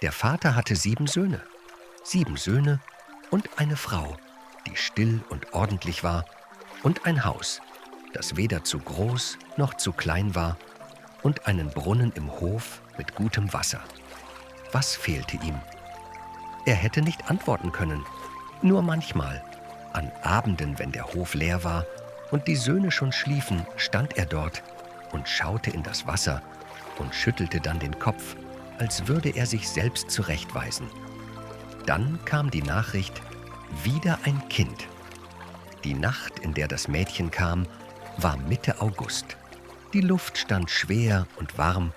Der Vater hatte 7 Söhne. 7 Söhne und eine Frau, die still und ordentlich war, und ein Haus, das weder zu groß noch zu klein war, und einen Brunnen im Hof mit gutem Wasser. Was fehlte ihm? Er hätte nicht antworten können. Nur manchmal, an Abenden, wenn der Hof leer war und die Söhne schon schliefen, stand er dort und schaute in das Wasser und schüttelte dann den Kopf, als würde er sich selbst zurechtweisen. Dann kam die Nachricht: wieder ein Kind. Die Nacht, in der das Mädchen kam, war Mitte August. Die Luft stand schwer und warm,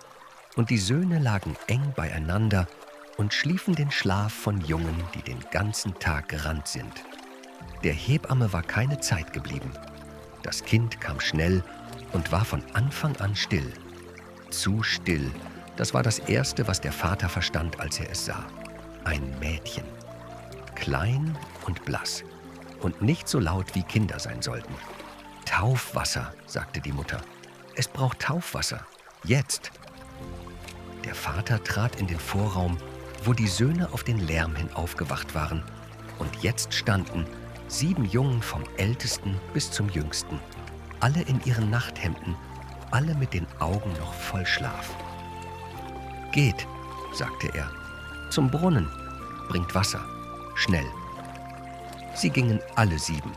und die Söhne lagen eng beieinander und schliefen den Schlaf von Jungen, die den ganzen Tag gerannt sind. Der Hebamme war keine Zeit geblieben. Das Kind kam schnell und war von Anfang an still. Zu still, das war das Erste, was der Vater verstand, als er es sah. Ein Mädchen. Klein und blass und nicht so laut, wie Kinder sein sollten. Taufwasser, sagte die Mutter. Es braucht Taufwasser. Jetzt. Der Vater trat in den Vorraum, wo die Söhne auf den Lärm hin aufgewacht waren. Und jetzt standen 7 Jungen vom Ältesten bis zum Jüngsten, alle in ihren Nachthemden, alle mit den Augen noch voll Schlaf. Geht, sagte er, zum Brunnen, bringt Wasser, schnell. Sie gingen alle 7.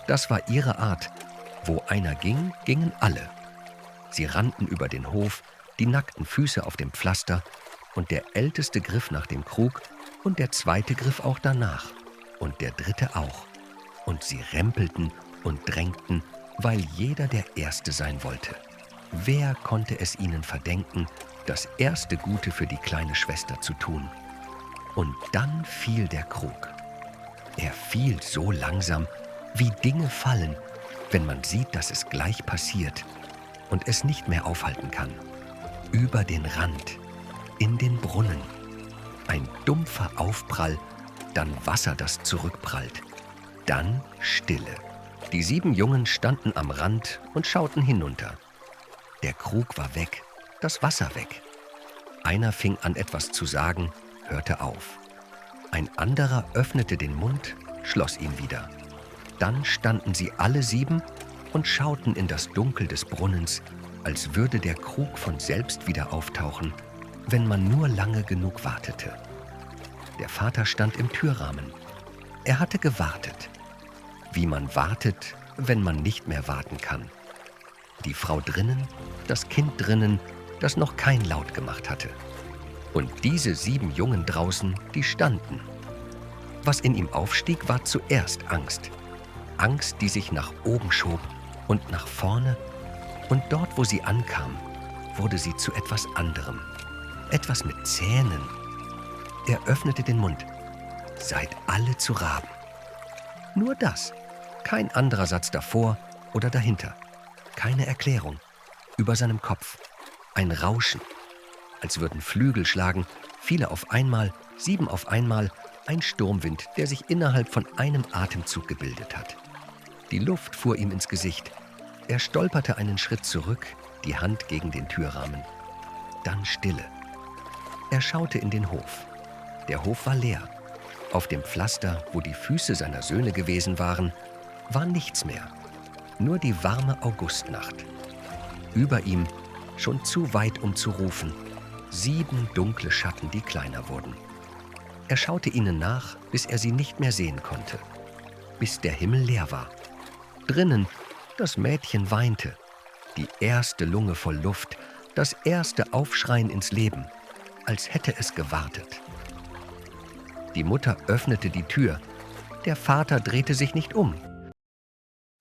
Das war ihre Art. Wo einer ging, gingen alle. Sie rannten über den Hof, die nackten Füße auf dem Pflaster, und der Älteste griff nach dem Krug und der Zweite griff auch danach und der Dritte auch. Und sie rempelten und drängten, weil jeder der Erste sein wollte. Wer konnte es ihnen verdenken, das erste Gute für die kleine Schwester zu tun? Und dann fiel der Krug. Er fiel so langsam, wie Dinge fallen, wenn man sieht, dass es gleich passiert und es nicht mehr aufhalten kann. Über den Rand, in den Brunnen. Ein dumpfer Aufprall, dann Wasser, das zurückprallt. Dann Stille. Die 7 Jungen standen am Rand und schauten hinunter. Der Krug war weg, das Wasser weg. Einer fing an, etwas zu sagen, hörte auf. Ein anderer öffnete den Mund, schloss ihn wieder. Dann standen sie alle 7 und schauten in das Dunkel des Brunnens, als würde der Krug von selbst wieder auftauchen, wenn man nur lange genug wartete. Der Vater stand im Türrahmen. Er hatte gewartet. Wie man wartet, wenn man nicht mehr warten kann. Die Frau drinnen, das Kind drinnen, das noch kein Laut gemacht hatte. Und diese 7 Jungen draußen, die standen. Was in ihm aufstieg, war zuerst Angst. Angst, die sich nach oben schob und nach vorne. Und dort, wo sie ankam, wurde sie zu etwas anderem. Etwas mit Zähnen. Er öffnete den Mund. Seid alle zu Raben. Nur das. Kein anderer Satz davor oder dahinter. Keine Erklärung. Über seinem Kopf. Ein Rauschen. Als würden Flügel schlagen, viele auf einmal, 7 auf einmal, ein Sturmwind, der sich innerhalb von einem Atemzug gebildet hat. Die Luft fuhr ihm ins Gesicht. Er stolperte einen Schritt zurück, die Hand gegen den Türrahmen. Dann Stille. Er schaute in den Hof. Der Hof war leer. Auf dem Pflaster, wo die Füße seiner Söhne gewesen waren, war nichts mehr. Nur die warme Augustnacht. Über ihm, schon zu weit, um zu rufen, 7 dunkle Schatten, die kleiner wurden. Er schaute ihnen nach, bis er sie nicht mehr sehen konnte. Bis der Himmel leer war. Drinnen, das Mädchen weinte. Die erste Lunge voll Luft, das erste Aufschreien ins Leben, als hätte es gewartet. Die Mutter öffnete die Tür. Der Vater drehte sich nicht um.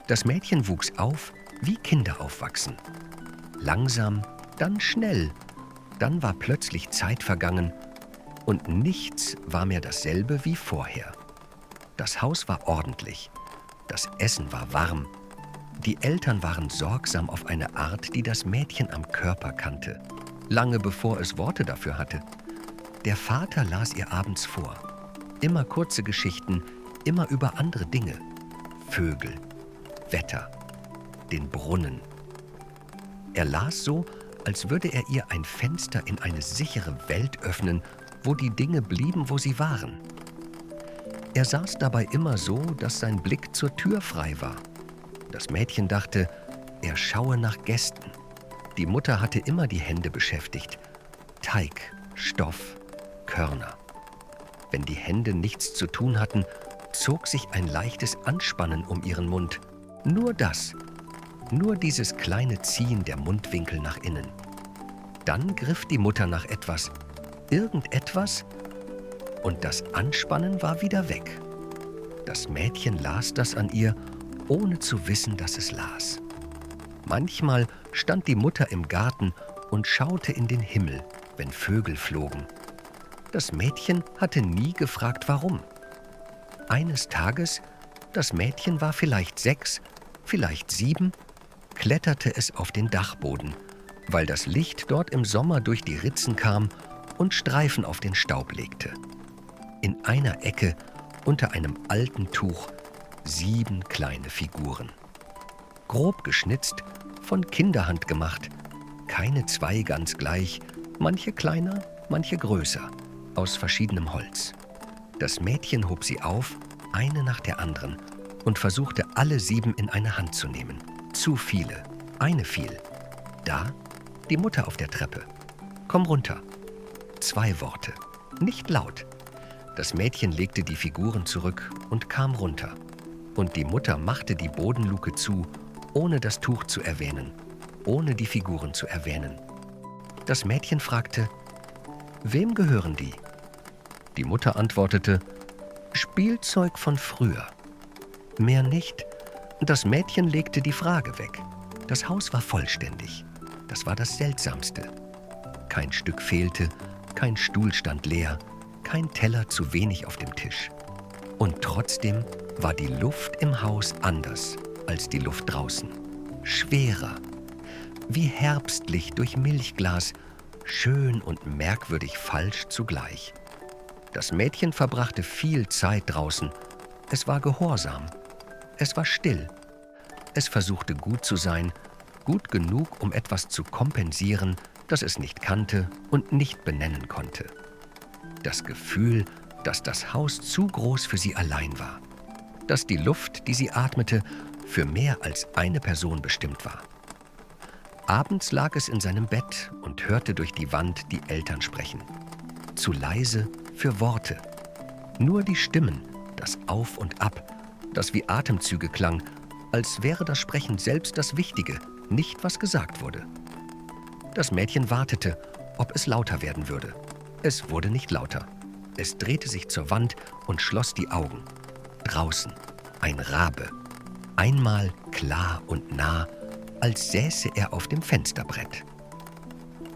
Das Mädchen wuchs auf, wie Kinder aufwachsen. Langsam, dann schnell. Dann war plötzlich Zeit vergangen und nichts war mehr dasselbe wie vorher. Das Haus war ordentlich. Das Essen war warm. Die Eltern waren sorgsam auf eine Art, die das Mädchen am Körper kannte, lange bevor es Worte dafür hatte. Der Vater las ihr abends vor. Immer kurze Geschichten, immer über andere Dinge. Vögel, Wetter, den Brunnen. Er las so, als würde er ihr ein Fenster in eine sichere Welt öffnen, wo die Dinge blieben, wo sie waren. Er saß dabei immer so, dass sein Blick zur Tür frei war. Das Mädchen dachte, er schaue nach Gästen. Die Mutter hatte immer die Hände beschäftigt. Teig, Stoff, Körner. Wenn die Hände nichts zu tun hatten, zog sich ein leichtes Anspannen um ihren Mund. Nur das. Nur dieses kleine Ziehen der Mundwinkel nach innen. Dann griff die Mutter nach etwas, irgendetwas, und das Anspannen war wieder weg. Das Mädchen las das an ihr, ohne zu wissen, dass es las. Manchmal stand die Mutter im Garten und schaute in den Himmel, wenn Vögel flogen. Das Mädchen hatte nie gefragt, warum. Eines Tages, das Mädchen war vielleicht 6, vielleicht 7, kletterte es auf den Dachboden, weil das Licht dort im Sommer durch die Ritzen kam und Streifen auf den Staub legte. In einer Ecke, unter einem alten Tuch, 7 kleine Figuren. Grob geschnitzt, von Kinderhand gemacht, keine 2 ganz gleich, manche kleiner, manche größer, aus verschiedenem Holz. Das Mädchen hob sie auf, eine nach der anderen, und versuchte alle 7 in eine Hand zu nehmen. Zu viele, eine fiel. Da, die Mutter auf der Treppe. Komm runter. 2 Worte, nicht laut. Das Mädchen legte die Figuren zurück und kam runter. Und die Mutter machte die Bodenluke zu, ohne das Tuch zu erwähnen, ohne die Figuren zu erwähnen. Das Mädchen fragte, wem gehören die? Die Mutter antwortete, Spielzeug von früher. Mehr nicht. Das Mädchen legte die Frage weg. Das Haus war vollständig. Das war das Seltsamste. Kein Stück fehlte, kein Stuhl stand leer, kein Teller zu wenig auf dem Tisch. Und trotzdem war die Luft im Haus anders als die Luft draußen. Schwerer, wie Herbstlicht durch Milchglas, schön und merkwürdig falsch zugleich. Das Mädchen verbrachte viel Zeit draußen. Es war gehorsam. Es war still. Es versuchte gut zu sein, gut genug, um etwas zu kompensieren, das es nicht kannte und nicht benennen konnte. Das Gefühl, dass das Haus zu groß für sie allein war. Dass die Luft, die sie atmete, für mehr als eine Person bestimmt war. Abends lag es in seinem Bett und hörte durch die Wand die Eltern sprechen. Zu leise für Worte. Nur die Stimmen, das Auf und Ab, das wie Atemzüge klang, als wäre das Sprechen selbst das Wichtige, nicht was gesagt wurde. Das Mädchen wartete, ob es lauter werden würde. Es wurde nicht lauter. Es drehte sich zur Wand und schloss die Augen. Draußen, ein Rabe. Einmal klar und nah, als säße er auf dem Fensterbrett.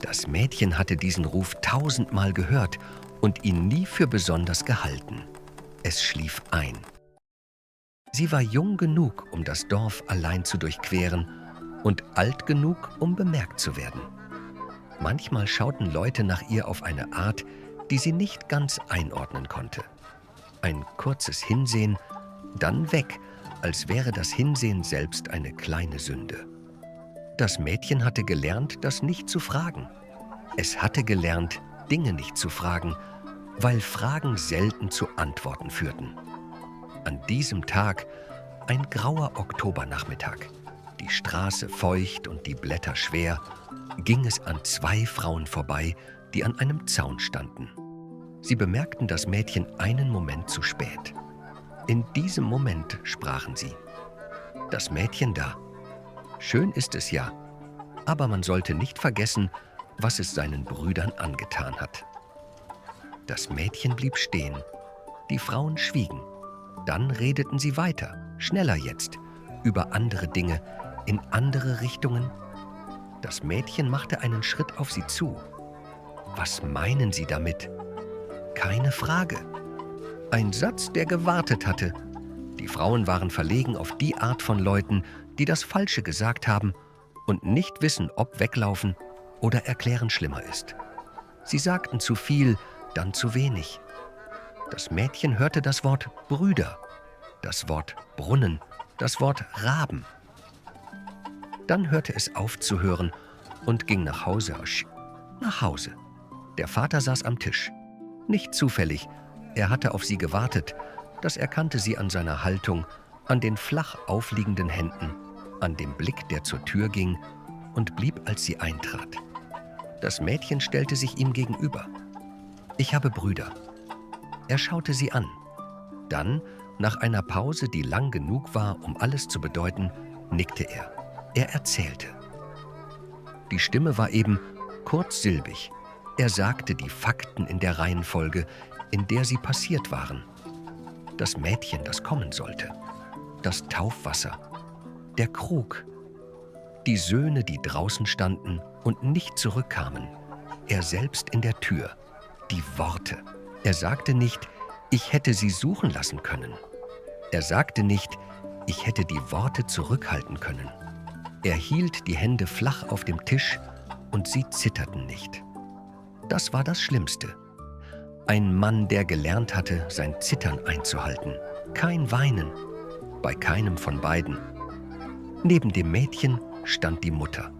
Das Mädchen hatte diesen Ruf 1000-mal gehört und ihn nie für besonders gehalten. Es schlief ein. Sie war jung genug, um das Dorf allein zu durchqueren und alt genug, um bemerkt zu werden. Manchmal schauten Leute nach ihr auf eine Art, die sie nicht ganz einordnen konnte. Ein kurzes Hinsehen, dann weg, als wäre das Hinsehen selbst eine kleine Sünde. Das Mädchen hatte gelernt, das nicht zu fragen. Es hatte gelernt, Dinge nicht zu fragen, weil Fragen selten zu Antworten führten. An diesem Tag, ein grauer Oktobernachmittag, die Straße feucht und die Blätter schwer, ging es an 2 Frauen vorbei, die an einem Zaun standen. Sie bemerkten das Mädchen einen Moment zu spät. In diesem Moment sprachen sie. Das Mädchen da. Schön ist es ja, aber man sollte nicht vergessen, was es seinen Brüdern angetan hat. Das Mädchen blieb stehen. Die Frauen schwiegen. Dann redeten sie weiter, schneller jetzt, über andere Dinge, in andere Richtungen. Das Mädchen machte einen Schritt auf sie zu. Was meinen Sie damit? Keine Frage. Ein Satz, der gewartet hatte. Die Frauen waren verlegen auf die Art von Leuten, die das Falsche gesagt haben und nicht wissen, ob weglaufen oder erklären schlimmer ist. Sie sagten zu viel, dann zu wenig. Das Mädchen hörte das Wort Brüder, das Wort Brunnen, das Wort Raben. Dann hörte es auf zu hören und ging nach Hause. Nach Hause. Der Vater saß am Tisch. Nicht zufällig, er hatte auf sie gewartet, das erkannte sie an seiner Haltung, an den flach aufliegenden Händen, an dem Blick, der zur Tür ging und blieb, als sie eintrat. Das Mädchen stellte sich ihm gegenüber. »Ich habe Brüder.« Er schaute sie an. Dann, nach einer Pause, die lang genug war, um alles zu bedeuten, nickte er. Er erzählte. Die Stimme war eben kurzsilbig. Er sagte die Fakten in der Reihenfolge, in der sie passiert waren. Das Mädchen, das kommen sollte. Das Taufwasser. Der Krug. Die Söhne, die draußen standen und nicht zurückkamen. Er selbst in der Tür. Die Worte. Er sagte nicht, ich hätte sie suchen lassen können. Er sagte nicht, ich hätte die Worte zurückhalten können. Er hielt die Hände flach auf dem Tisch und sie zitterten nicht. Das war das Schlimmste. Ein Mann, der gelernt hatte, sein Zittern einzuhalten. Kein Weinen. Bei keinem von beiden. Neben dem Mädchen stand die Mutter.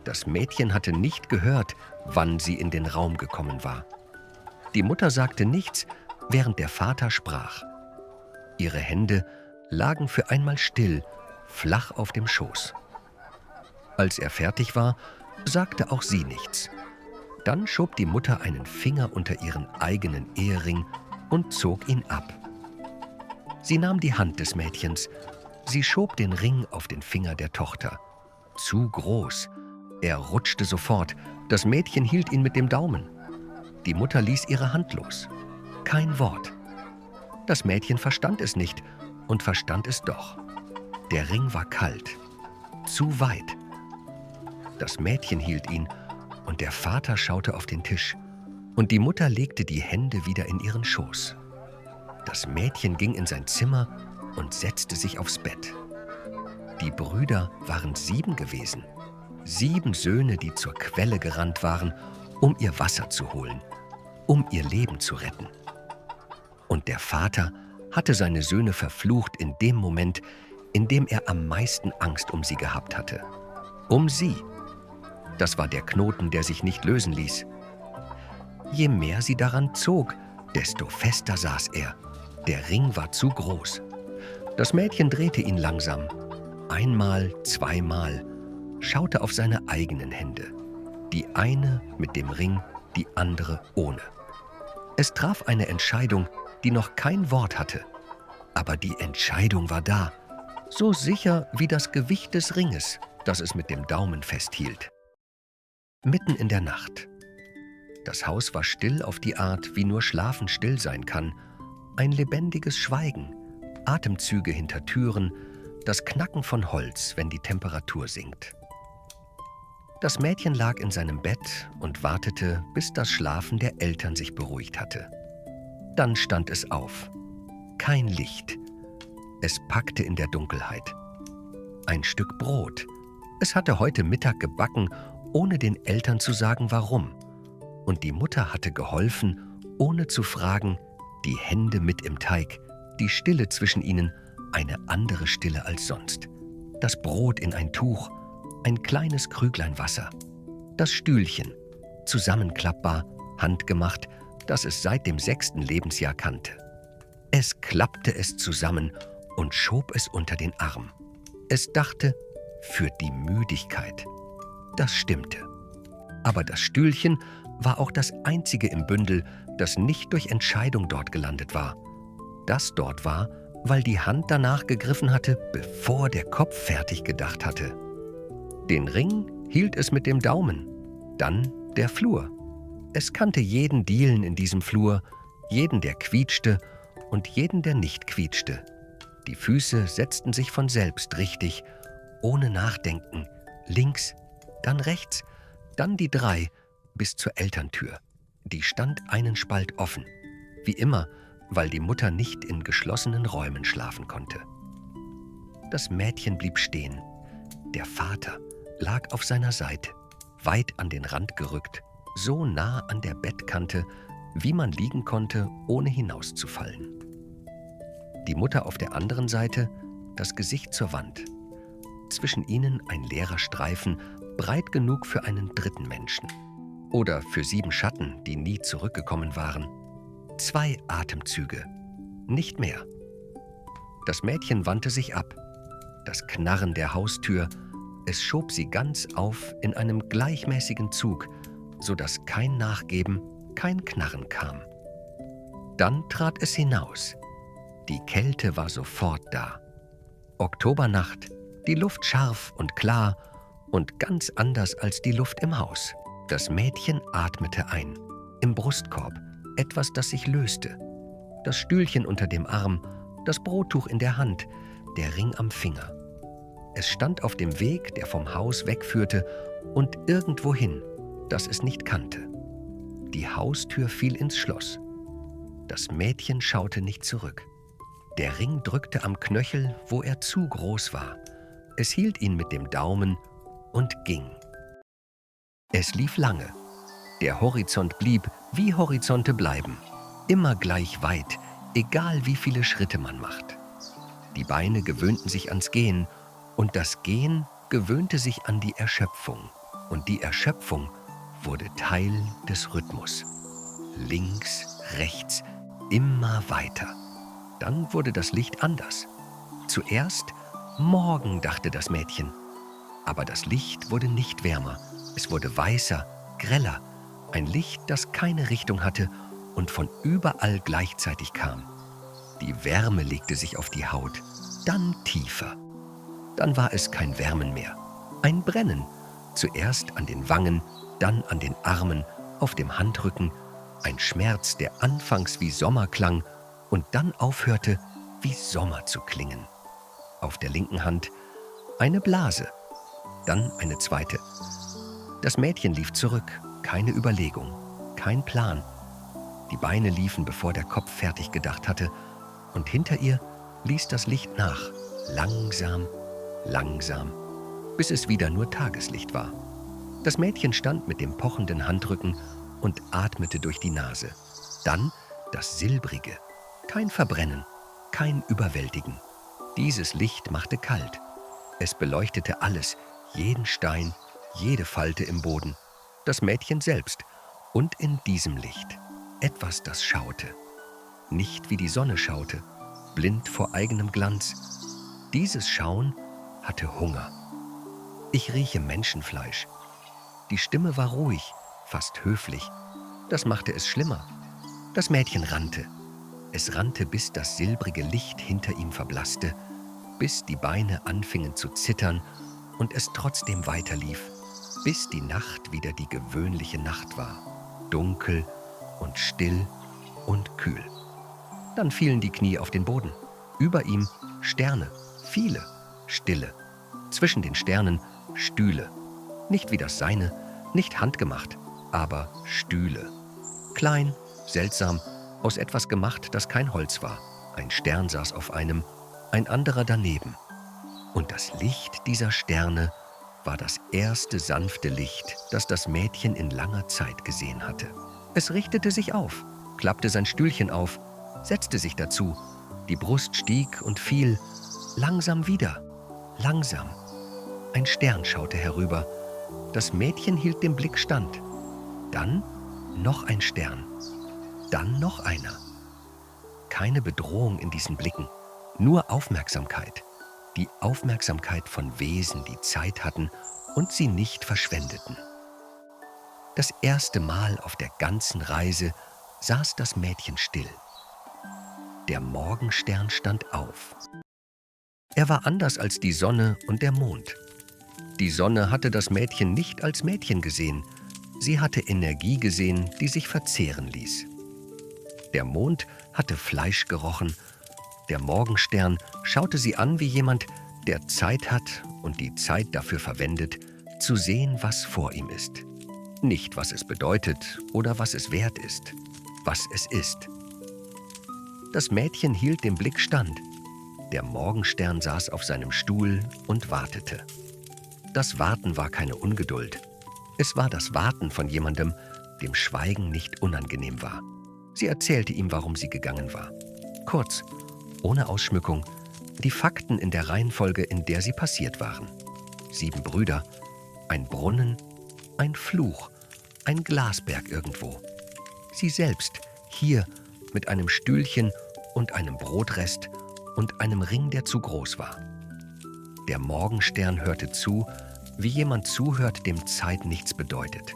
Das Mädchen hatte nicht gehört, wann sie in den Raum gekommen war. Die Mutter sagte nichts, während der Vater sprach. Ihre Hände lagen für einmal still, flach auf dem Schoß. Als er fertig war, sagte auch sie nichts. Dann schob die Mutter einen Finger unter ihren eigenen Ehering und zog ihn ab. Sie nahm die Hand des Mädchens. Sie schob den Ring auf den Finger der Tochter. Zu groß. Er rutschte sofort. Das Mädchen hielt ihn mit dem Daumen. Die Mutter ließ ihre Hand los. Kein Wort. Das Mädchen verstand es nicht und verstand es doch. Der Ring war kalt. Zu weit. Das Mädchen hielt ihn und der Vater schaute auf den Tisch und die Mutter legte die Hände wieder in ihren Schoß. Das Mädchen ging in sein Zimmer und setzte sich aufs Bett. Die Brüder waren 7 gewesen. 7 Söhne, die zur Quelle gerannt waren, um ihr Wasser zu holen, um ihr Leben zu retten. Und der Vater hatte seine Söhne verflucht in dem Moment, in dem er am meisten Angst um sie gehabt hatte. Um sie. Das war der Knoten, der sich nicht lösen ließ. Je mehr sie daran zog, desto fester saß er. Der Ring war zu groß. Das Mädchen drehte ihn langsam. Einmal, zweimal, schaute auf seine eigenen Hände. Die eine mit dem Ring, die andere ohne. Es traf eine Entscheidung, die noch kein Wort hatte. Aber die Entscheidung war da, so sicher wie das Gewicht des Ringes, das es mit dem Daumen festhielt. Mitten in der Nacht. Das Haus war still auf die Art, wie nur Schlafen still sein kann. Ein lebendiges Schweigen, Atemzüge hinter Türen, das Knacken von Holz, wenn die Temperatur sinkt. Das Mädchen lag in seinem Bett und wartete, bis das Schlafen der Eltern sich beruhigt hatte. Dann stand es auf. Kein Licht. Es packte in der Dunkelheit. Ein Stück Brot. Es hatte heute Mittag gebacken, ohne den Eltern zu sagen, warum. Und die Mutter hatte geholfen, ohne zu fragen, die Hände mit im Teig, die Stille zwischen ihnen, eine andere Stille als sonst. Das Brot in ein Tuch, ein kleines Krüglein Wasser. Das Stühlchen, zusammenklappbar, handgemacht, das es seit dem 6. Lebensjahr kannte. Es klappte es zusammen und schob es unter den Arm. Es dachte, für die Müdigkeit. Das stimmte. Aber das Stühlchen war auch das einzige im Bündel, das nicht durch Entscheidung dort gelandet war. Das dort war, weil die Hand danach gegriffen hatte, bevor der Kopf fertig gedacht hatte. Den Ring hielt es mit dem Daumen, dann der Flur. Es kannte jeden Dielen in diesem Flur, jeden, der quietschte und jeden, der nicht quietschte. Die Füße setzten sich von selbst richtig, ohne Nachdenken, links, dann rechts, dann die 3 bis zur Elterntür. Die stand einen Spalt offen, wie immer, weil die Mutter nicht in geschlossenen Räumen schlafen konnte. Das Mädchen blieb stehen. Der Vater lag auf seiner Seite, weit an den Rand gerückt, so nah an der Bettkante, wie man liegen konnte, ohne hinauszufallen. Die Mutter auf der anderen Seite, das Gesicht zur Wand. Zwischen ihnen ein leerer Streifen, breit genug für einen dritten Menschen. Oder für 7 Schatten, die nie zurückgekommen waren. 2 Atemzüge, nicht mehr. Das Mädchen wandte sich ab. Das Knarren der Haustür, es schob sie ganz auf in einem gleichmäßigen Zug, sodass kein Nachgeben, kein Knarren kam. Dann trat es hinaus. Die Kälte war sofort da. Oktobernacht, die Luft scharf und klar und ganz anders als die Luft im Haus. Das Mädchen atmete ein, im Brustkorb, etwas, das sich löste. Das Stühlchen unter dem Arm, das Brottuch in der Hand, der Ring am Finger. Es stand auf dem Weg, der vom Haus wegführte und irgendwohin, das es nicht kannte. Die Haustür fiel ins Schloss. Das Mädchen schaute nicht zurück. Der Ring drückte am Knöchel, wo er zu groß war. Es hielt ihn mit dem Daumen und ging. Es lief lange. Der Horizont blieb, wie Horizonte bleiben. Immer gleich weit, egal wie viele Schritte man macht. Die Beine gewöhnten sich ans Gehen und das Gehen gewöhnte sich an die Erschöpfung. Und die Erschöpfung wurde Teil des Rhythmus. Links, rechts, immer weiter. Dann wurde das Licht anders. Zuerst morgen, dachte das Mädchen. Aber das Licht wurde nicht wärmer. Es wurde weißer, greller. Ein Licht, das keine Richtung hatte und von überall gleichzeitig kam. Die Wärme legte sich auf die Haut, dann tiefer. Dann war es kein Wärmen mehr. Ein Brennen. Zuerst an den Wangen, dann an den Armen, auf dem Handrücken. Ein Schmerz, der anfangs wie Sommer klang und dann aufhörte, wie Sommer zu klingen. Auf der linken Hand eine Blase, dann eine zweite. Das Mädchen lief zurück, keine Überlegung, kein Plan. Die Beine liefen, bevor der Kopf fertig gedacht hatte, und hinter ihr ließ das Licht nach, langsam, langsam, bis es wieder nur Tageslicht war. Das Mädchen stand mit dem pochenden Handrücken und atmete durch die Nase. Dann das Silbrige, kein Verbrennen, kein Überwältigen. Dieses Licht machte kalt. Es beleuchtete alles, jeden Stein, jede Falte im Boden, das Mädchen selbst und in diesem Licht etwas, das schaute. Nicht wie die Sonne schaute, blind vor eigenem Glanz. Dieses Schauen hatte Hunger. Ich rieche Menschenfleisch. Die Stimme war ruhig, fast höflich. Das machte es schlimmer. Das Mädchen rannte. Es rannte, bis das silbrige Licht hinter ihm verblasste, bis die Beine anfingen zu zittern und es trotzdem weiterlief, bis die Nacht wieder die gewöhnliche Nacht war, dunkel und still und kühl. Dann fielen die Knie auf den Boden. Über ihm Sterne, viele, stille. Zwischen den Sternen Stühle. Nicht wie das seine, nicht handgemacht, aber Stühle. Klein, seltsam, aus etwas gemacht, das kein Holz war. Ein Stern saß auf einem, ein anderer daneben. Und das Licht dieser Sterne war das erste sanfte Licht, das das Mädchen in langer Zeit gesehen hatte. Es richtete sich auf, klappte sein Stühlchen auf, setzte sich dazu. Die Brust stieg und fiel, langsam wieder, langsam. Ein Stern schaute herüber. Das Mädchen hielt dem Blick stand. Dann noch ein Stern. Dann noch einer. Keine Bedrohung in diesen Blicken, nur Aufmerksamkeit. Die Aufmerksamkeit von Wesen, die Zeit hatten und sie nicht verschwendeten. Das erste Mal auf der ganzen Reise saß das Mädchen still. Der Morgenstern stand auf. Er war anders als die Sonne und der Mond. Die Sonne hatte das Mädchen nicht als Mädchen gesehen. Sie hatte Energie gesehen, die sich verzehren ließ. Der Mond hatte Fleisch gerochen. Der Morgenstern schaute sie an wie jemand, der Zeit hat und die Zeit dafür verwendet, zu sehen, was vor ihm ist. Nicht, was es bedeutet oder was es wert ist, was es ist. Das Mädchen hielt dem Blick stand. Der Morgenstern saß auf seinem Stuhl und wartete. Das Warten war keine Ungeduld. Es war das Warten von jemandem, dem Schweigen nicht unangenehm war. Sie erzählte ihm, warum sie gegangen war. Kurz, ohne Ausschmückung, die Fakten in der Reihenfolge, in der sie passiert waren. 7 Brüder, ein Brunnen, ein Fluch, ein Glasberg irgendwo. Sie selbst, hier mit einem Stühlchen und einem Brotrest und einem Ring, der zu groß war. Der Morgenstern hörte zu, wie jemand zuhört, dem Zeit nichts bedeutet.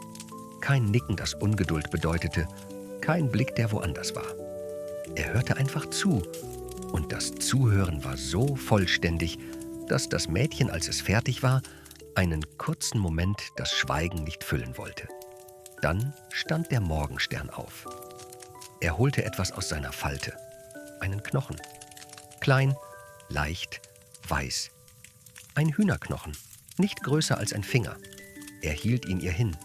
Kein Nicken, das Ungeduld bedeutete, kein Blick, der woanders war. Er hörte einfach zu, und das Zuhören war so vollständig, dass das Mädchen, als es fertig war, einen kurzen Moment das Schweigen nicht füllen wollte. Dann stand der Morgenstern auf. Er holte etwas aus seiner Falte, einen Knochen. Klein, leicht, weiß. Ein Hühnerknochen, nicht größer als ein Finger. Er hielt ihn ihr hin.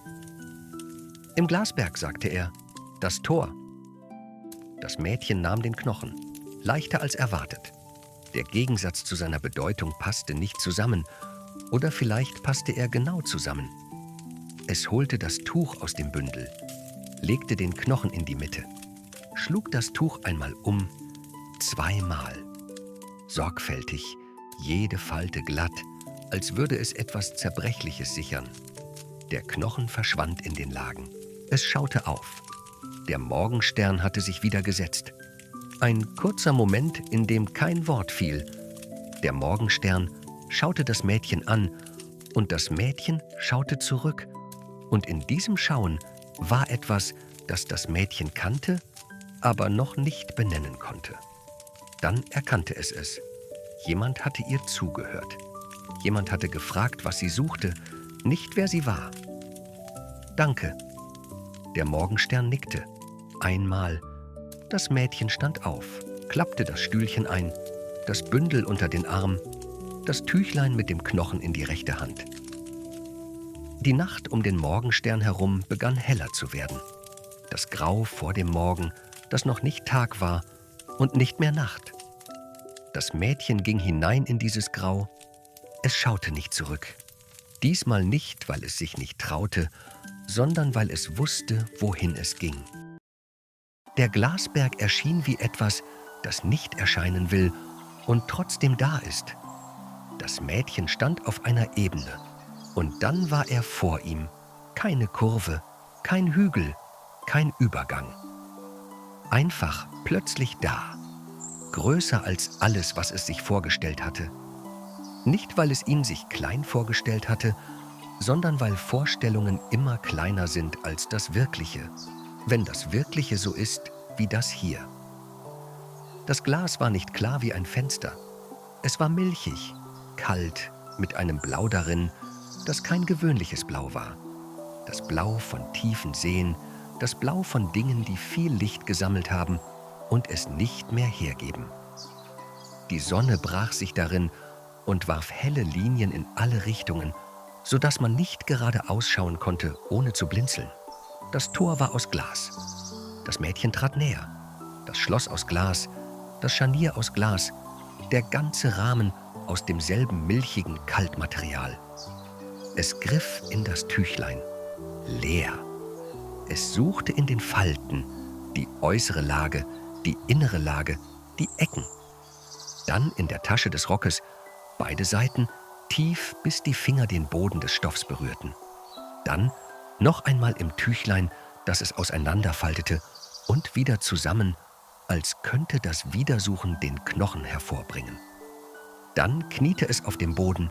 »Im Glasberg«, sagte er, »das Tor.« Das Mädchen nahm den Knochen, leichter als erwartet. Der Gegensatz zu seiner Bedeutung passte nicht zusammen, oder vielleicht passte er genau zusammen. Es holte das Tuch aus dem Bündel, legte den Knochen in die Mitte, schlug das Tuch einmal um, zweimal. Sorgfältig, jede Falte glatt, als würde es etwas Zerbrechliches sichern. Der Knochen verschwand in den Lagen. Es schaute auf. Der Morgenstern hatte sich wieder gesetzt. Ein kurzer Moment, in dem kein Wort fiel. Der Morgenstern schaute das Mädchen an und das Mädchen schaute zurück. Und in diesem Schauen war etwas, das das Mädchen kannte, aber noch nicht benennen konnte. Dann erkannte es. Jemand hatte ihr zugehört. Jemand hatte gefragt, was sie suchte, nicht wer sie war. »Danke.« Der Morgenstern nickte. Einmal. Das Mädchen stand auf, klappte das Stühlchen ein, das Bündel unter den Arm, das Tüchlein mit dem Knochen in die rechte Hand. Die Nacht um den Morgenstern herum begann heller zu werden. Das Grau vor dem Morgen, das noch nicht Tag war und nicht mehr Nacht. Das Mädchen ging hinein in dieses Grau. Es schaute nicht zurück. Diesmal nicht, weil es sich nicht traute, sondern weil es wusste, wohin es ging. Der Glasberg erschien wie etwas, das nicht erscheinen will und trotzdem da ist. Das Mädchen stand auf einer Ebene. Und dann war er vor ihm. Keine Kurve, kein Hügel, kein Übergang. Einfach plötzlich da. Größer als alles, was es sich vorgestellt hatte. Nicht, weil es ihn sich klein vorgestellt hatte, sondern weil Vorstellungen immer kleiner sind als das Wirkliche, wenn das Wirkliche so ist wie das hier. Das Glas war nicht klar wie ein Fenster. Es war milchig, kalt, mit einem Blau darin, das kein gewöhnliches Blau war. Das Blau von tiefen Seen, das Blau von Dingen, die viel Licht gesammelt haben und es nicht mehr hergeben. Die Sonne brach sich darin und warf helle Linien in alle Richtungen, sodass man nicht gerade ausschauen konnte, ohne zu blinzeln. Das Tor war aus Glas. Das Mädchen trat näher. Das Schloss aus Glas, das Scharnier aus Glas, der ganze Rahmen aus demselben milchigen Kaltmaterial. Es griff in das Tüchlein. Leer. Es suchte in den Falten, die äußere Lage, die innere Lage, die Ecken. Dann in der Tasche des Rockes, beide Seiten, tief bis die Finger den Boden des Stoffs berührten. Dann noch einmal im Tüchlein, das es auseinanderfaltete und wieder zusammen, als könnte das Wiedersuchen den Knochen hervorbringen. Dann kniete es auf dem Boden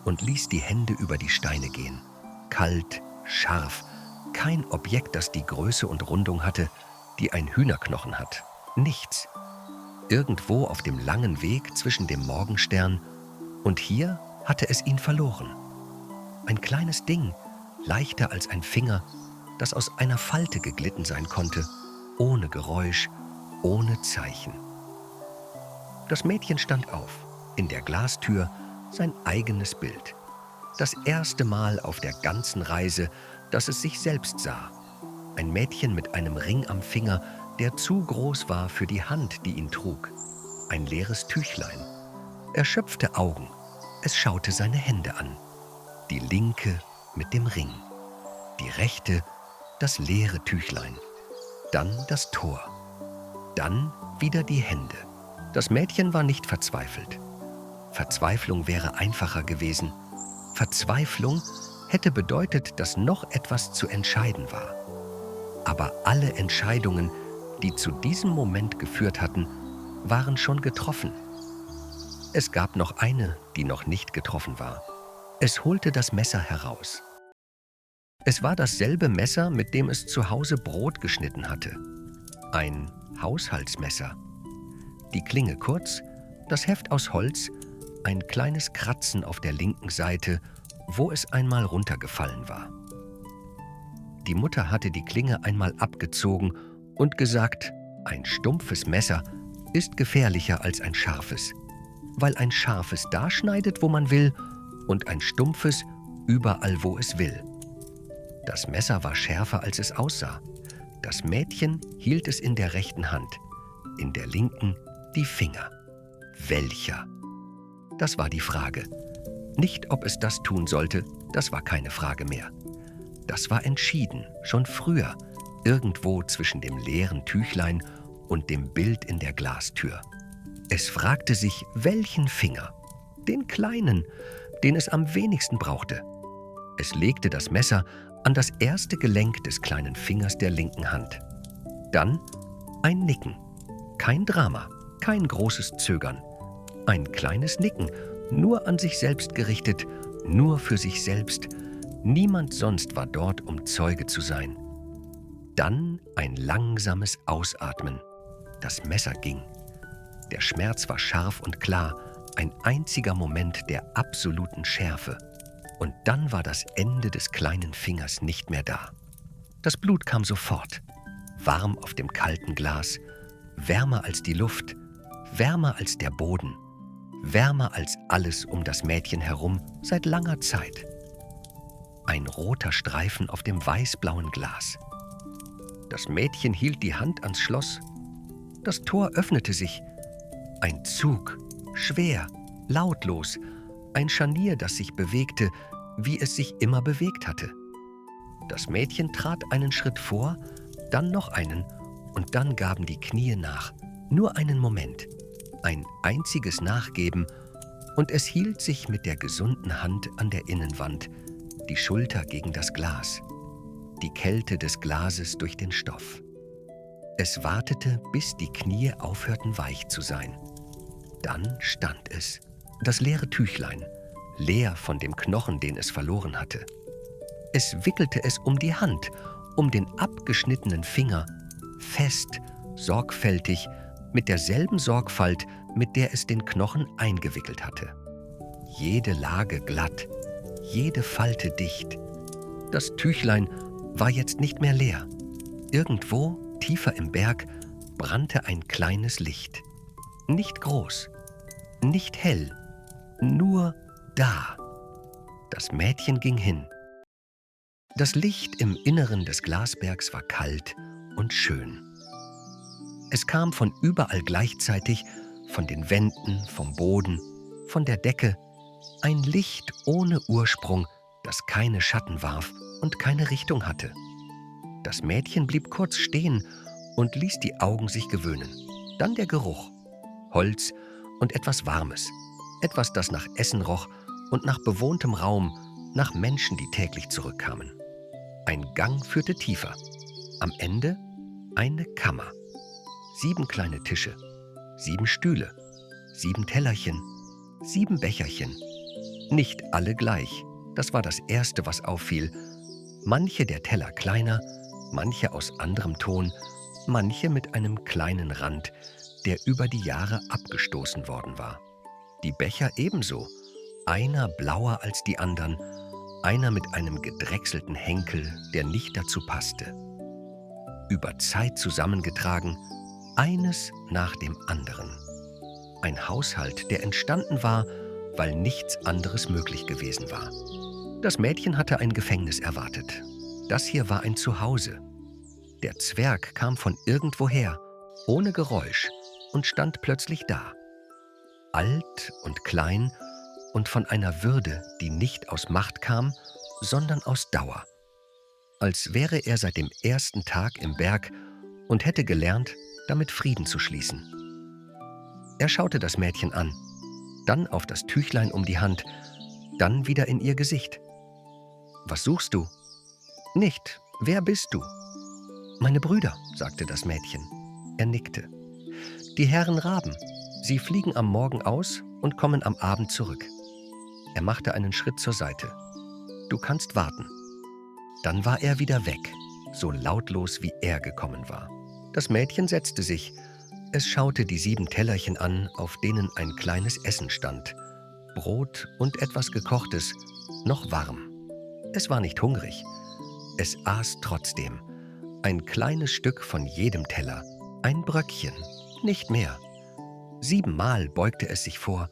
und ließ die Hände über die Steine gehen. Kalt, scharf, kein Objekt, das die Größe und Rundung hatte, die ein Hühnerknochen hat. Nichts. Irgendwo auf dem langen Weg zwischen dem Morgenstern und hier hatte es ihn verloren. Ein kleines Ding, leichter als ein Finger, das aus einer Falte geglitten sein konnte, ohne Geräusch, ohne Zeichen. Das Mädchen stand auf, in der Glastür sein eigenes Bild. Das erste Mal auf der ganzen Reise, dass es sich selbst sah. Ein Mädchen mit einem Ring am Finger, der zu groß war für die Hand, die ihn trug. Ein leeres Tüchlein. Er schöpfte Augen. Es schaute seine Hände an. Die linke mit dem Ring. Die rechte, das leere Tüchlein. Dann das Tor. Dann wieder die Hände. Das Mädchen war nicht verzweifelt. Verzweiflung wäre einfacher gewesen. Verzweiflung hätte bedeutet, dass noch etwas zu entscheiden war. Aber alle Entscheidungen, die zu diesem Moment geführt hatten, waren schon getroffen. Es gab noch eine, die noch nicht getroffen war. Es holte das Messer heraus. Es war dasselbe Messer, mit dem es zu Hause Brot geschnitten hatte. Ein Haushaltsmesser. Die Klinge kurz, das Heft aus Holz, ein kleines Kratzen auf der linken Seite, wo es einmal runtergefallen war. Die Mutter hatte die Klinge einmal abgezogen und gesagt, ein stumpfes Messer ist gefährlicher als ein scharfes, weil ein scharfes da schneidet, wo man will, und ein stumpfes überall, wo es will. Das Messer war schärfer, als es aussah. Das Mädchen hielt es in der rechten Hand, in der linken die Finger. Welcher? Das war die Frage. Nicht, ob es das tun sollte, das war keine Frage mehr. Das war entschieden, schon früher, irgendwo zwischen dem leeren Tüchlein und dem Bild in der Glastür. Es fragte sich, welchen Finger? Den kleinen, den es am wenigsten brauchte. Es legte das Messer an das erste Gelenk des kleinen Fingers der linken Hand. Dann ein Nicken. Kein Drama, kein großes Zögern. Ein kleines Nicken, nur an sich selbst gerichtet, nur für sich selbst. Niemand sonst war dort, um Zeuge zu sein. Dann ein langsames Ausatmen. Das Messer ging. Der Schmerz war scharf und klar, ein einziger Moment der absoluten Schärfe. Und dann war das Ende des kleinen Fingers nicht mehr da. Das Blut kam sofort, warm auf dem kalten Glas, wärmer als die Luft, wärmer als der Boden, wärmer als alles um das Mädchen herum seit langer Zeit. Ein roter Streifen auf dem weißblauen Glas. Das Mädchen hielt die Hand ans Schloss. Das Tor öffnete sich. Ein Zug, schwer, lautlos, ein Scharnier, das sich bewegte, wie es sich immer bewegt hatte. Das Mädchen trat einen Schritt vor, dann noch einen, und dann gaben die Knie nach. Nur einen Moment, ein einziges Nachgeben, und es hielt sich mit der gesunden Hand an der Innenwand, die Schulter gegen das Glas, die Kälte des Glases durch den Stoff. Es wartete, bis die Knie aufhörten weich zu sein. Dann stand es, das leere Tüchlein, leer von dem Knochen, den es verloren hatte. Es wickelte es um die Hand, um den abgeschnittenen Finger, fest, sorgfältig, mit derselben Sorgfalt, mit der es den Knochen eingewickelt hatte. Jede Lage glatt, jede Falte dicht. Das Tüchlein war jetzt nicht mehr leer. Irgendwo, tiefer im Berg, brannte ein kleines Licht. Nicht groß, nicht hell, nur da. Das Mädchen ging hin. Das Licht im Inneren des Glasbergs war kalt und schön. Es kam von überall gleichzeitig, von den Wänden, vom Boden, von der Decke, ein Licht ohne Ursprung, das keine Schatten warf und keine Richtung hatte. Das Mädchen blieb kurz stehen und ließ die Augen sich gewöhnen. Dann der Geruch, Holz und etwas Warmes, etwas, das nach Essen roch und nach bewohntem Raum, nach Menschen, die täglich zurückkamen. Ein Gang führte tiefer. Am Ende eine Kammer. 7 kleine Tische, 7 Stühle, 7 Tellerchen, 7 Becherchen. Nicht alle gleich. Das war das Erste, was auffiel. Manche der Teller kleiner, manche aus anderem Ton, manche mit einem kleinen Rand, der über die Jahre abgestoßen worden war. Die Becher ebenso. Einer blauer als die anderen, einer mit einem gedrechselten Henkel, der nicht dazu passte. Über Zeit zusammengetragen, eines nach dem anderen. Ein Haushalt, der entstanden war, weil nichts anderes möglich gewesen war. Das Mädchen hatte ein Gefängnis erwartet. Das hier war ein Zuhause. Der Zwerg kam von irgendwoher, ohne Geräusch, und stand plötzlich da. Alt und klein und von einer Würde, die nicht aus Macht kam, sondern aus Dauer. Als wäre er seit dem ersten Tag im Berg und hätte gelernt, damit Frieden zu schließen. Er schaute das Mädchen an, dann auf das Tüchlein um die Hand, dann wieder in ihr Gesicht. »Was suchst du?« »Nicht. Wer bist du?« »Meine Brüder«, sagte das Mädchen. Er nickte. »Die Herren Raben. Sie fliegen am Morgen aus und kommen am Abend zurück.« Er machte einen Schritt zur Seite. »Du kannst warten.« Dann war er wieder weg, so lautlos wie er gekommen war. Das Mädchen setzte sich. Es schaute die 7 Tellerchen an, auf denen ein kleines Essen stand. Brot und etwas Gekochtes, noch warm. Es war nicht hungrig. Es aß trotzdem. Ein kleines Stück von jedem Teller. Ein Bröckchen, nicht mehr. 7-mal beugte es sich vor.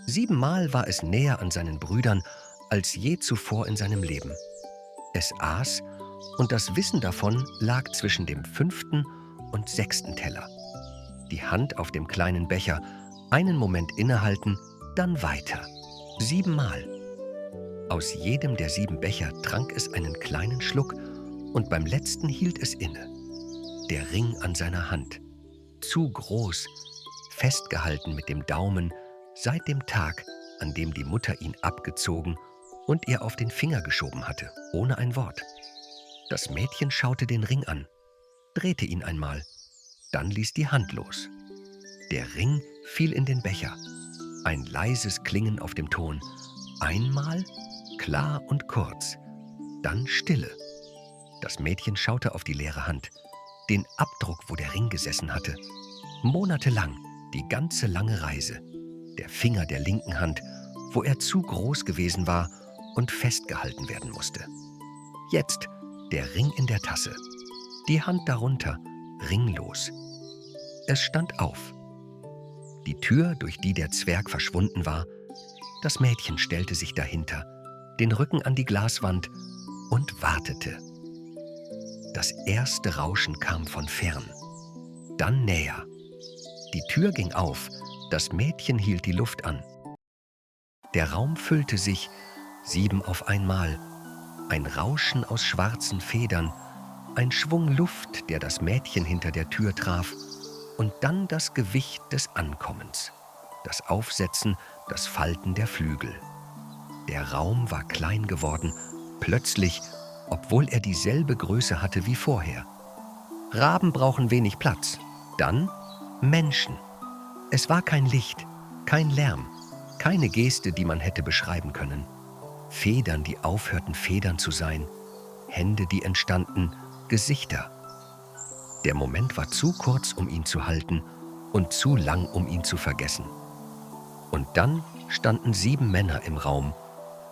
7-mal war es näher an seinen Brüdern als je zuvor in seinem Leben. Es aß, und das Wissen davon lag zwischen dem 5. und 6. Teller. Die Hand auf dem kleinen Becher, einen Moment innehalten, dann weiter. 7-mal. Aus jedem der 7 Becher trank es einen kleinen Schluck, und beim letzten hielt es inne. Der Ring an seiner Hand. Zu groß, festgehalten mit dem Daumen, seit dem Tag, an dem die Mutter ihn abgezogen und ihr auf den Finger geschoben hatte, ohne ein Wort. Das Mädchen schaute den Ring an, drehte ihn einmal, dann ließ die Hand los. Der Ring fiel in den Becher. Ein leises Klingen auf dem Ton. Einmal, klar und kurz, dann Stille. Das Mädchen schaute auf die leere Hand, den Abdruck, wo der Ring gesessen hatte. Monatelang, die ganze lange Reise. Der Finger der linken Hand, wo er zu groß gewesen war und festgehalten werden musste. Jetzt der Ring in der Tasse. Die Hand darunter, ringlos. Es stand auf. Die Tür, durch die der Zwerg verschwunden war. Das Mädchen stellte sich dahinter, den Rücken an die Glaswand und wartete. Das erste Rauschen kam von fern, dann näher. Die Tür ging auf, das Mädchen hielt die Luft an. Der Raum füllte sich, 7 auf einmal. Ein Rauschen aus schwarzen Federn, ein Schwung Luft, der das Mädchen hinter der Tür traf, und dann das Gewicht des Ankommens, das Aufsetzen, das Falten der Flügel. Der Raum war klein geworden, plötzlich, obwohl er dieselbe Größe hatte wie vorher. Raben brauchen wenig Platz. Dann Menschen. Es war kein Licht, kein Lärm, keine Geste, die man hätte beschreiben können. Federn, die aufhörten, Federn zu sein. Hände, die entstanden, Gesichter. Der Moment war zu kurz, um ihn zu halten, und zu lang, um ihn zu vergessen. Und dann standen 7 Männer im Raum,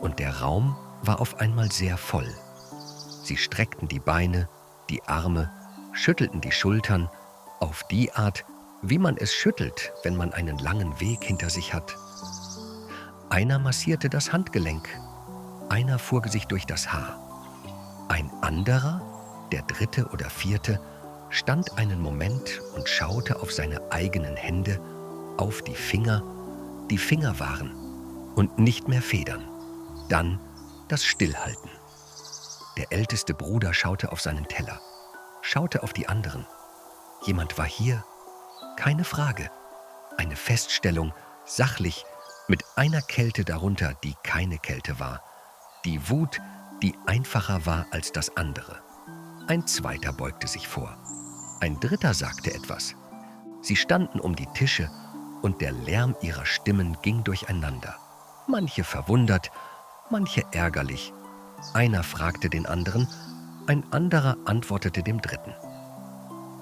und der Raum war auf einmal sehr voll. Sie streckten die Beine, die Arme, schüttelten die Schultern, auf die Art, wie man es schüttelt, wenn man einen langen Weg hinter sich hat. Einer massierte das Handgelenk, einer fuhr sich durch das Haar. Ein anderer, der 3. oder 4., stand einen Moment und schaute auf seine eigenen Hände, auf die Finger, die Finger waren und nicht mehr Federn. Dann das Stillhalten. Der älteste Bruder schaute auf seinen Teller, schaute auf die anderen. Jemand war hier, keine Frage. Eine Feststellung, sachlich, mit einer Kälte darunter, die keine Kälte war. Die Wut, die einfacher war als das andere. Ein zweiter beugte sich vor. Ein dritter sagte etwas. Sie standen um die Tische und der Lärm ihrer Stimmen ging durcheinander. Manche verwundert, manche ärgerlich. Einer fragte den anderen, ein anderer antwortete dem dritten.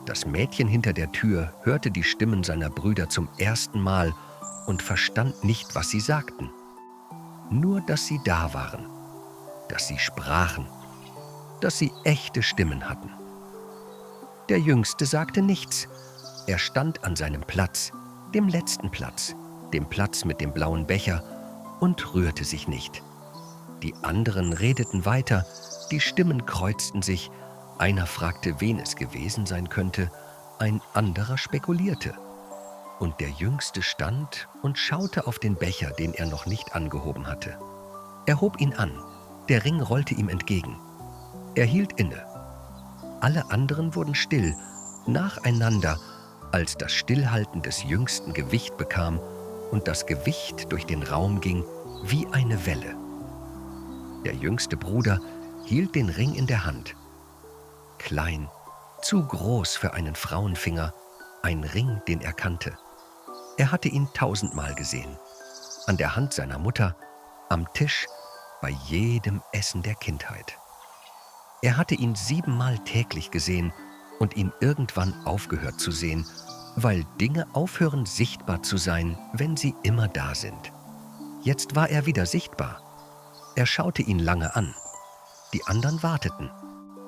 Das Mädchen hinter der Tür hörte die Stimmen seiner Brüder zum ersten Mal und verstand nicht, was sie sagten. Nur, dass sie da waren, dass sie sprachen, dass sie echte Stimmen hatten. Der Jüngste sagte nichts. Er stand an seinem Platz, dem letzten Platz, dem Platz mit dem blauen Becher, und rührte sich nicht. Die anderen redeten weiter, die Stimmen kreuzten sich, einer fragte, wen es gewesen sein könnte, ein anderer spekulierte. Und der Jüngste stand und schaute auf den Becher, den er noch nicht angehoben hatte. Er hob ihn an, der Ring rollte ihm entgegen. Er hielt inne. Alle anderen wurden still, nacheinander, als das Stillhalten des Jüngsten Gewicht bekam und das Gewicht durch den Raum ging wie eine Welle. Der jüngste Bruder hielt den Ring in der Hand. Klein, zu groß für einen Frauenfinger, ein Ring, den er kannte. Er hatte ihn 1000-mal gesehen. An der Hand seiner Mutter, am Tisch, bei jedem Essen der Kindheit. Er hatte ihn 7-mal täglich gesehen und ihn irgendwann aufgehört zu sehen, weil Dinge aufhören sichtbar zu sein, wenn sie immer da sind. Jetzt war er wieder sichtbar. Er schaute ihn lange an. Die anderen warteten.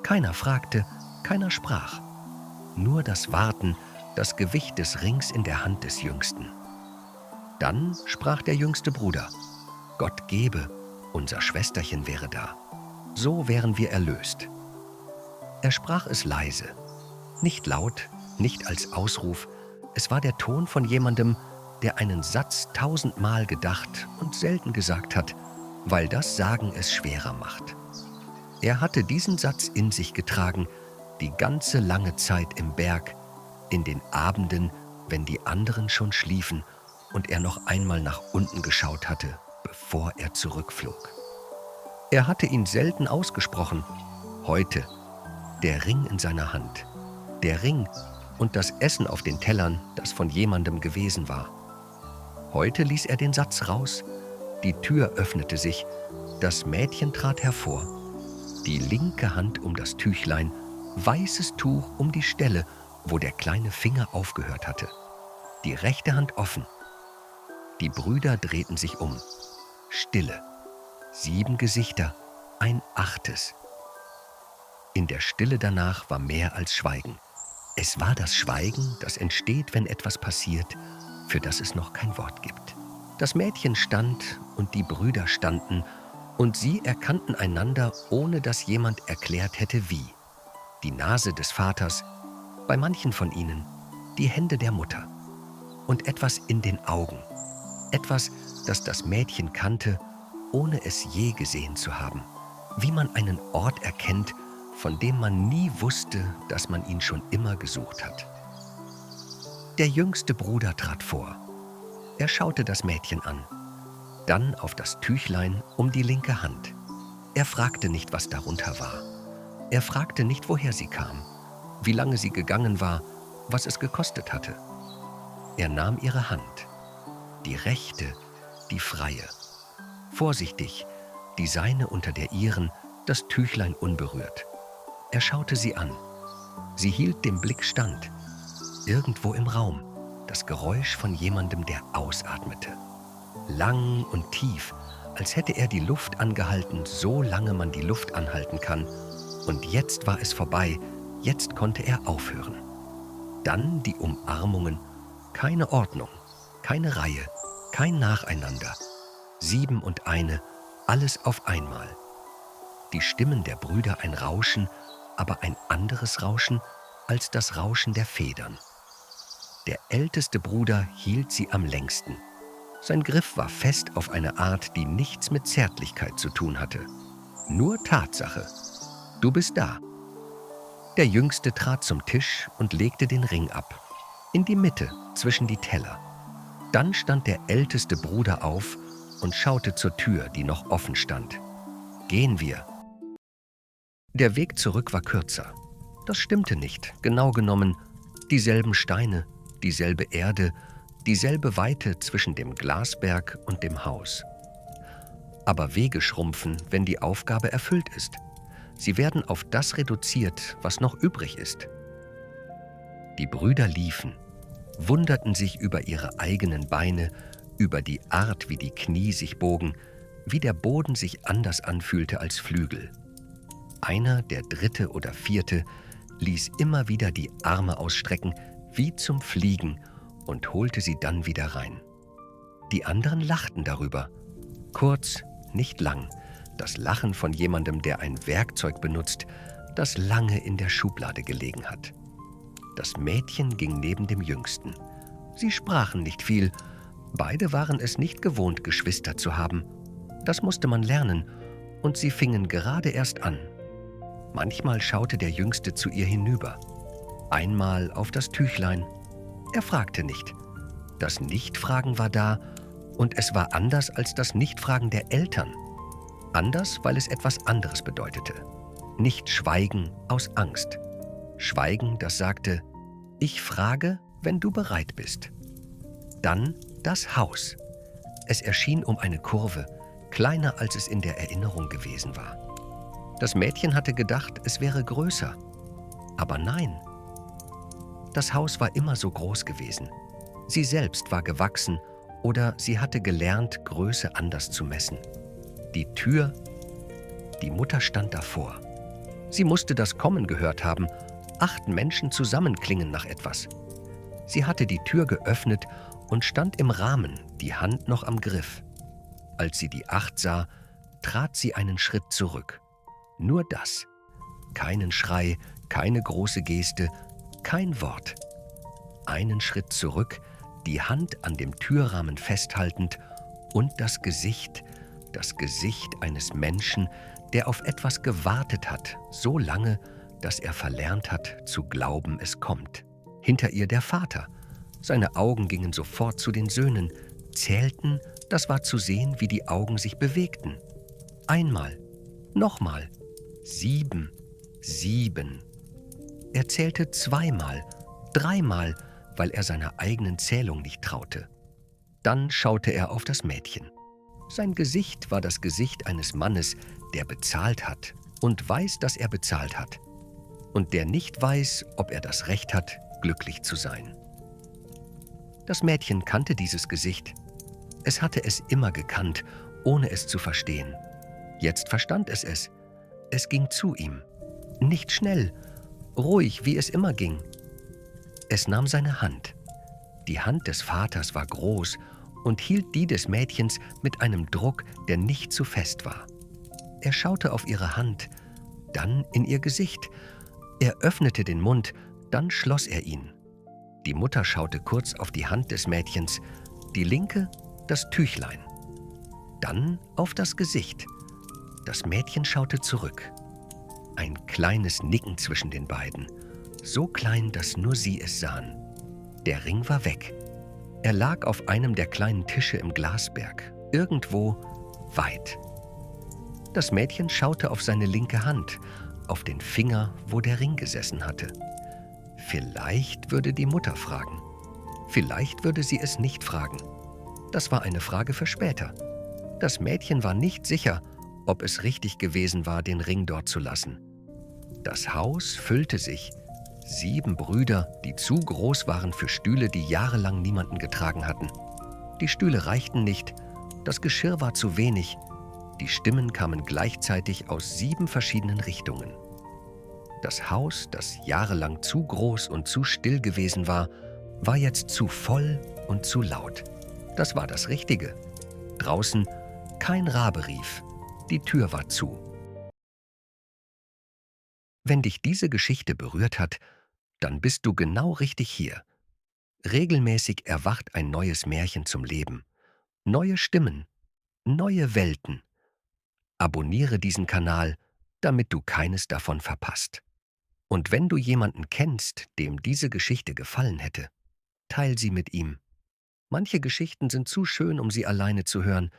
Keiner fragte, keiner sprach. Nur das Warten, das Gewicht des Rings in der Hand des Jüngsten. Dann sprach der jüngste Bruder: Gott gebe, unser Schwesterchen wäre da. So wären wir erlöst. Er sprach es leise, nicht laut, nicht als Ausruf. Es war der Ton von jemandem, der einen Satz 1000-mal gedacht und selten gesagt hat, weil das Sagen es schwerer macht. Er hatte diesen Satz in sich getragen, die ganze lange Zeit im Berg, in den Abenden, wenn die anderen schon schliefen und er noch einmal nach unten geschaut hatte, bevor er zurückflog. Er hatte ihn selten ausgesprochen. Heute, der Ring in seiner Hand, der Ring und das Essen auf den Tellern, das von jemandem gewesen war. Heute ließ er den Satz raus, die Tür öffnete sich, das Mädchen trat hervor, die linke Hand um das Tüchlein, weißes Tuch um die Stelle, wo der kleine Finger aufgehört hatte, die rechte Hand offen. Die Brüder drehten sich um. Stille. 7 Gesichter, ein 8. In der Stille danach war mehr als Schweigen. Es war das Schweigen, das entsteht, wenn etwas passiert, für das es noch kein Wort gibt. Das Mädchen stand und die Brüder standen, und sie erkannten einander, ohne dass jemand erklärt hätte, wie. Die Nase des Vaters, bei manchen von ihnen, die Hände der Mutter. Und etwas in den Augen. Etwas, das das Mädchen kannte, ohne es je gesehen zu haben. Wie man einen Ort erkennt, von dem man nie wusste, dass man ihn schon immer gesucht hat. Der jüngste Bruder trat vor. Er schaute das Mädchen an, dann auf das Tüchlein um die linke Hand. Er fragte nicht, was darunter war. Er fragte nicht, woher sie kam, wie lange sie gegangen war, was es gekostet hatte. Er nahm ihre Hand, die rechte, die freie. Vorsichtig, die seine unter der ihren, das Tüchlein unberührt. Er schaute sie an. Sie hielt dem Blick stand. Irgendwo im Raum, das Geräusch von jemandem, der ausatmete. Lang und tief, als hätte er die Luft angehalten, so lange man die Luft anhalten kann. Und jetzt war es vorbei, jetzt konnte er aufhören. Dann die Umarmungen, keine Ordnung, keine Reihe, kein Nacheinander. 7 und eine, alles auf einmal. Die Stimmen der Brüder ein Rauschen, aber ein anderes Rauschen als das Rauschen der Federn. Der älteste Bruder hielt sie am längsten. Sein Griff war fest auf eine Art, die nichts mit Zärtlichkeit zu tun hatte. Nur Tatsache. Du bist da. Der Jüngste trat zum Tisch und legte den Ring ab. In die Mitte, zwischen die Teller. Dann stand der älteste Bruder auf und schaute zur Tür, die noch offen stand. Gehen wir. Der Weg zurück war kürzer. Das stimmte nicht. Genau genommen, dieselben Steine, dieselbe Erde, dieselbe Weite zwischen dem Glasberg und dem Haus. Aber Wege schrumpfen, wenn die Aufgabe erfüllt ist. Sie werden auf das reduziert, was noch übrig ist. Die Brüder liefen, wunderten sich über ihre eigenen Beine, über die Art, wie die Knie sich bogen, wie der Boden sich anders anfühlte als Flügel. Einer, der 3. oder 4., ließ immer wieder die Arme ausstrecken, wie zum Fliegen, und holte sie dann wieder rein. Die anderen lachten darüber. Kurz, nicht lang. Das Lachen von jemandem, der ein Werkzeug benutzt, das lange in der Schublade gelegen hat. Das Mädchen ging neben dem Jüngsten. Sie sprachen nicht viel. Beide waren es nicht gewohnt, Geschwister zu haben. Das musste man lernen, und sie fingen gerade erst an. Manchmal schaute der Jüngste zu ihr hinüber. Einmal auf das Tüchlein. Er fragte nicht. Das Nichtfragen war da, und es war anders als das Nichtfragen der Eltern. Anders, weil es etwas anderes bedeutete. Nicht Schweigen aus Angst. Schweigen, das sagte: Ich frage, wenn du bereit bist. Dann das Haus. Es erschien um eine Kurve, kleiner als es in der Erinnerung gewesen war. Das Mädchen hatte gedacht, es wäre größer. Aber nein. Das Haus war immer so groß gewesen. Sie selbst war gewachsen oder sie hatte gelernt, Größe anders zu messen. Die Tür, die Mutter stand davor. Sie musste das Kommen gehört haben. 8 Menschen zusammenklingen nach etwas. Sie hatte die Tür geöffnet und stand im Rahmen, die Hand noch am Griff. Als sie die 8 sah, trat sie einen Schritt zurück. Nur das. Keinen Schrei, keine große Geste, kein Wort. Einen Schritt zurück, die Hand an dem Türrahmen festhaltend und das Gesicht eines Menschen, der auf etwas gewartet hat, so lange, dass er verlernt hat, zu glauben, es kommt. Hinter ihr der Vater. Seine Augen gingen sofort zu den Söhnen, zählten, das war zu sehen, wie die Augen sich bewegten. Einmal, nochmal, 7, 7. Er zählte 2-mal, 3-mal, weil er seiner eigenen Zählung nicht traute. Dann schaute er auf das Mädchen. Sein Gesicht war das Gesicht eines Mannes, der bezahlt hat und weiß, dass er bezahlt hat. Und der nicht weiß, ob er das Recht hat, glücklich zu sein. Das Mädchen kannte dieses Gesicht. Es hatte es immer gekannt, ohne es zu verstehen. Jetzt verstand es es. Es ging zu ihm. Nicht schnell, ruhig, wie es immer ging. Es nahm seine Hand. Die Hand des Vaters war groß und hielt die des Mädchens mit einem Druck, der nicht zu fest war. Er schaute auf ihre Hand, dann in ihr Gesicht. Er öffnete den Mund, dann schloss er ihn. Die Mutter schaute kurz auf die Hand des Mädchens, die linke das Tüchlein. Dann auf das Gesicht. Das Mädchen schaute zurück. Ein kleines Nicken zwischen den beiden, so klein, dass nur sie es sahen. Der Ring war weg. Er lag auf einem der kleinen Tische im Glasberg, irgendwo weit. Das Mädchen schaute auf seine linke Hand, auf den Finger, wo der Ring gesessen hatte. Vielleicht würde die Mutter fragen. Vielleicht würde sie es nicht fragen. Das war eine Frage für später. Das Mädchen war nicht sicher, ob es richtig gewesen war, den Ring dort zu lassen. Das Haus füllte sich. 7 Brüder, die zu groß waren für Stühle, die jahrelang niemanden getragen hatten. Die Stühle reichten nicht, das Geschirr war zu wenig. Die Stimmen kamen gleichzeitig aus 7 verschiedenen Richtungen. Das Haus, das jahrelang zu groß und zu still gewesen war, war jetzt zu voll und zu laut. Das war das Richtige. Draußen kein Rabe rief. Die Tür war zu. Wenn dich diese Geschichte berührt hat, dann bist du genau richtig hier. Regelmäßig erwacht ein neues Märchen zum Leben. Neue Stimmen, neue Welten. Abonniere diesen Kanal, damit du keines davon verpasst. Und wenn du jemanden kennst, dem diese Geschichte gefallen hätte, teil sie mit ihm. Manche Geschichten sind zu schön, um sie alleine zu hören,